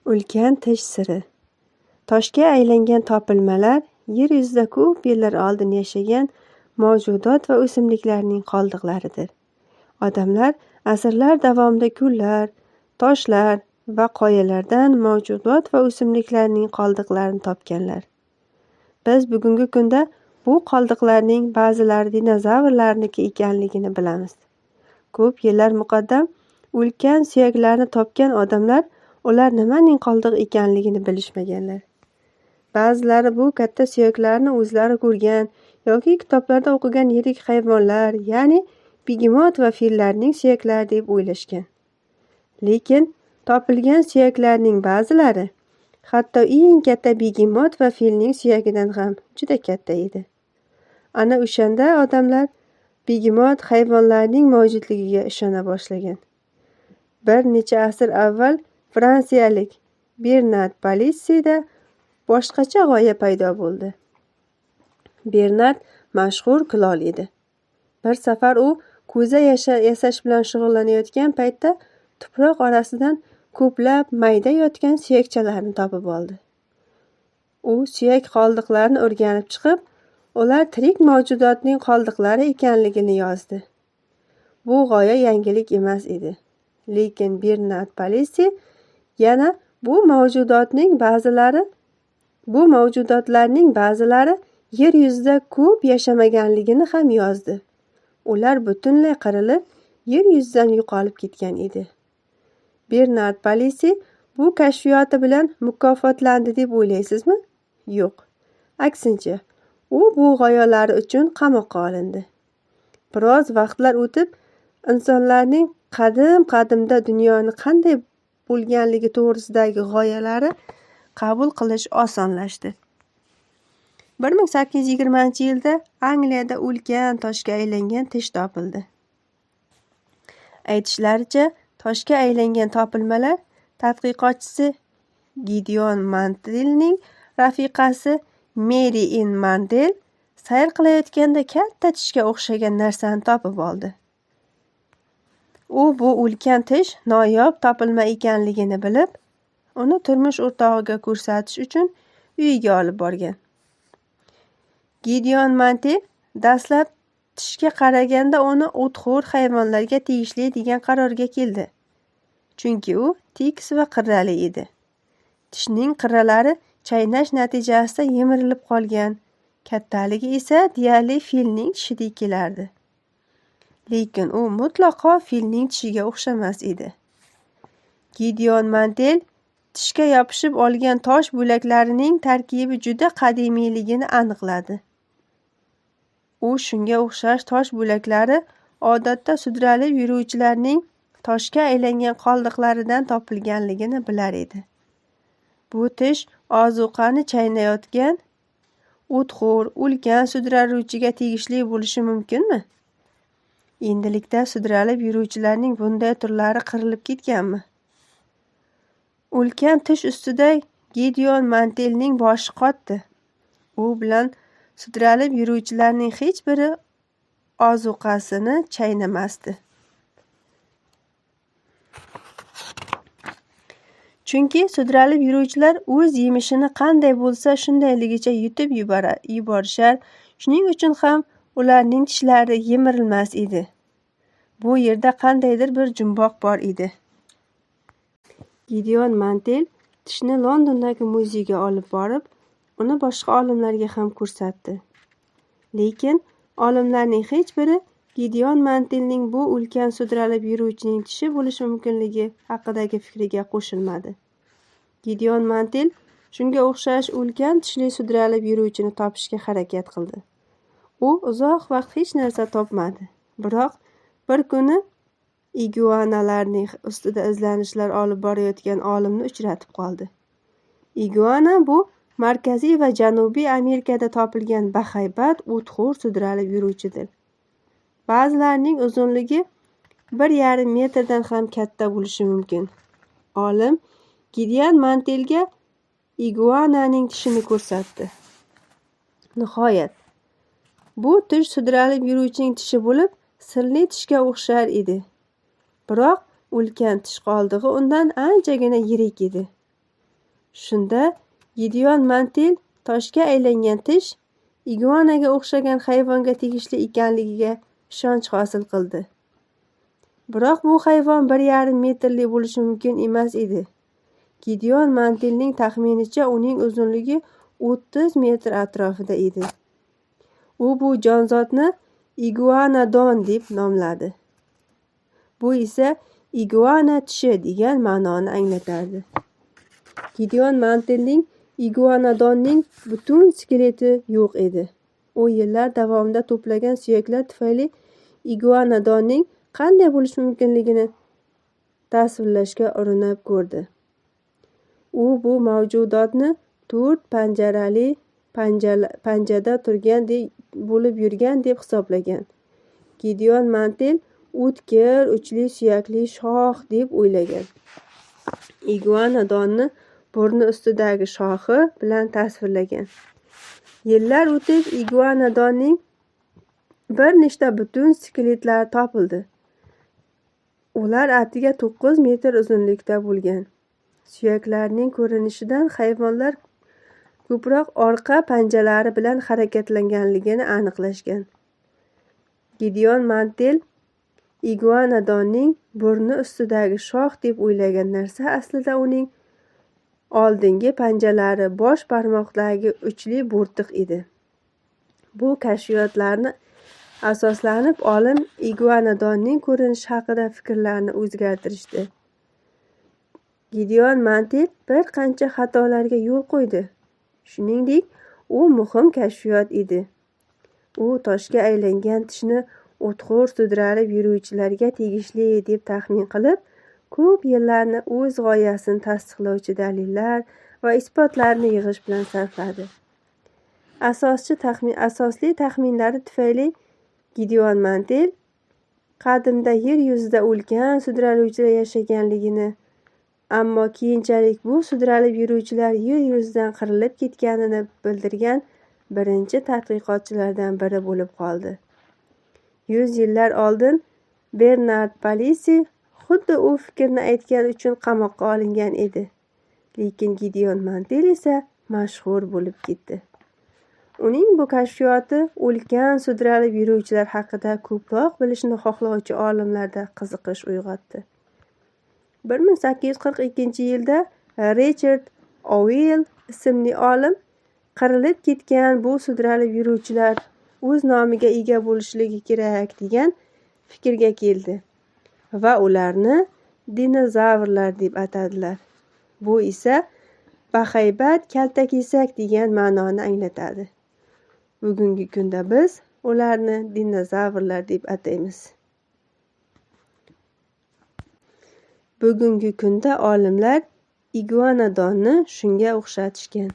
Ulkan tish siri. Toshga aylangan topilmalar yer yuzida ko'p yillar oldin yashagan mavjudot va o'simliklarning qoldiqlaridir. Odamlar asrlar davomida gullar, toshlar va qoyalardan mavjudot va o'simliklarning qoldiqlarini topganlar. Biz bugungi kunda bu qoldiqlarning ba'zilari dinozavrlarniki ekanligini bilamiz. Ko'p yillar muqaddam ulkan suyaklarni topgan odamlar ular nimaning qoldiq ekanligini bilishmaganlar. Ba'zilari bu katta suyaklarni o'zlari ko'rgan yoki kitoblarda o'qigan yirik hayvonlar, ya'ni begemot va fillarning suyaklari deb o'ylashgan. Lekin topilgan suyaklarning ba'zilari hatto eng katta begemot va filning suyagidan ham juda katta edi. Ana o'shanda odamlar begemot hayvonlarning mavjudligiga ishona boshlagan. Bir necha asr avval fransiyalik Bernard Palissida boshqacha g'oya paydo bo'ldi. Bernard mashhur kulol edi. Bir safar u ko'za yasash bilan shug'ullanayotgan paytda tuproq orasidan ko'plab mayda yotgan suyakchalarni topib oldi. U suyak qoldiqlarini o'rganib chiqib, ular tirik mavjudotning qoldiqlari ekanligini yozdi. Bu g'oya yangilik emas edi. Lekin Bernard Palissy yana bu mavjudotlarning ba'zilari yer yuzida ko'p yashamaganligini ham yozdi. Ular butunlay qirilib, yer yuzidan yo'qolib ketgan edi. Bernard Palissy bu kashfiyoti bilan mukofotlandi deb o'ylaysizmi? Yo'q. Aksincha, u bu g'oyalari uchun qamoqqa olindi. Biroz vaqtlar o'tib, insonlarning qadim-qadimda dunyoni qanday bo'lganligi to'g'risidagi g'oyalari qabul qilish osonlashdi. 1820-yilda Angliyada ulkan toshga aylangan tish topildi. Aytishlaricha, toshga aylangan topilmalar tadqiqotchisi Gideon Mantelning rafiqasi Mary Ann Mantel sayr qilayotganda katta tishga o'xshagan narsani topib oldi. U bu ulkan tish noyob topilma ekanligini bilib, uni turmush o'rtog'iga ko'rsatish uchun uyiga olib borgan. Gideon Mantel dastlab tishga qaraganda uni o'txo'r hayvonlarga tegishli degan qarorga keldi. Chunki u tekis va qirrali edi. Tishning qirralari chaynash natijasida yemirilib qolgan, kattaligi esa deyarli filning tishidek kelardi. Lekin u mutlaqo filning tishiga o'xshamas edi. Gideon Mantel tishga yopishib olgan tosh bo'laklarining tarkibi juda qadimiyligini aniqladi. U shunga o'xshash tosh bo'laklari odatda sudralib yuruvchilarning toshga aylangan qoldiqlaridan topilganligini bilar edi. Bu tish ozuqani chaynayotgan, o'txo'r, ulkan sudraluvchiga tegishli bo'lishi mumkinmi? Endilikda sudralib yuruvchilarning bunday turlari qirilib ketganmi? Ulkan tish ustida Gideon Mantelning boshi qotdi. U bilan sudralib yuruvchilarning hech biri ozuqasini chaynamasdi. Chunki sudralib yuruvchilar o'z yemishini qanday bo'lsa shundayligicha yutib yuborishar, shuning uchun ham ularning tishlari yemirilmas edi. Bu yerda qandaydir bir jumboq bor edi. Gideon Mantel tishni Londondagi muzeyga olib borib, uni boshqa olimlarga ham ko'rsatdi. Lekin olimlarning hech biri Gideon Mantelning bu ulkan sudralib yuruvchining tishi bo'lishi mumkinligi haqidagi fikriga qo'shilmadi. Gideon Mantel shunga o'xshash ulkan tishli sudralib yuruvchini topishga harakat qildi. U uzoq vaqt hech narsa topmadi. Biroq bir kuni iguanalarning ustida izlanishlar olib borayotgan olimni uchratib qoldi. Iguana bu Markaziy va Janubiy Amerikada topilgan bahaybat o'txo'r sudralib yuruvchidir. Ba'zilarining uzunligi 1,5 metrdan ham katta bo'lishi mumkin. Olim Gideon Mantelga iguananing tishini ko'rsatdi. Nihoyat, bu tish sudralib yuruvchining tishi bo'lib, sirli tishga o'xshar edi. Biroq ulkan tish qoldig'i undan anchagina yirik edi. Shunda Gideon Mantel toshga aylangan tish iguanaga o'xshagan hayvonga tegishli ekanligiga ishonch hosil qildi. Biroq bu hayvon 1,5 metrli bo'lishi mumkin emas edi. Gideon Mantelning taxminicha uning uzunligi 30 metr atrofida edi. U bu jonzotni iguanodon deb nomladi. Bu esa iguana tishi degan ma'noni anglatardi. Gideon Mantelning iguanodonning butun skeleti yo'q edi. U yillar davomida to'plagan suyaklar tufayli iguanodonning qanday bo'lishi mumkinligini tasvirlashga urinib ko'rdi. U bu mavjudotni 4 panjarali panjada turgan bo'lib yurgan deb hisoblagan. Gideon Mantel o'tkir, uchli suyakli shox deb o'ylagan. Iguanodonni burni ustidagi shoxi bilan tasvirlagan. Yillar o'tib iguanodonning bir nechta butun skeletlari topildi. Ular atiga 9 metr uzunlikda bo'lgan. Suyaklarning ko'rinishidan hayvonlar ko'proq orqa panjalari bilan harakatlanganligini aniqlashgan. Gideon Mantel iguanodonning burni ustidagi shox deb o'ylagan narsa aslida uning oldingi panjalari bosh barmoqdagi uchli bo'rtiq edi. Bu kashfiyotlarni asoslanib olim iguanodonning ko'rinishi haqida fikrlarini o'zgartirishdi. Gideon Mantel bir qancha xatolarga yo'l qo'ydi. Shuningdek, u muhim kashfiyot edi. U toshga aylangan tishni o'txo'r sudralib yuruvchilarga tegishli deb taxmin qilib, ko'p yillarni o'z g'oyasini tasdiqlovchi dalillar va isbotlarni yig'ish bilan sarfladi. Asosli taxminlari tufayli Gideon Mantel qadimda yer yuzida ulkan sudraluvchilar yashaganligini, ammo keyinchalik bu sudralib yuruvchilar yer yuzidan qirilib ketganini bildirgan birinchi tadqiqotchilardan biri bo'lib qoldi. 100 yillar oldin Bernard Palissy xuddi u fikrni aytgani uchun qamoqqa olingan edi. Lekin Gideon Mantel esa mashhur bo'lib ketdi. Uning bu kashfiyoti ulkan sudralib yuruvchilar haqida ko'proq bilishni xohlovchi olimlarda qiziqish uyg'otdi. 1842-yilda Richard O'Well ismli olim qirilib ketgan bu sudralib yuruvchilar o'z nomiga ega bo'lishligi kerak degan fikrga keldi va ularni dinozavrlar deb atadilar. Bu esa bahaybat kaltakesak degan ma'noni anglatadi. Bugungi kunda biz ularni dinozavrlar deb ataymiz. Bugungi kunda olimlar iguanodonni shunga o'xshatishgan.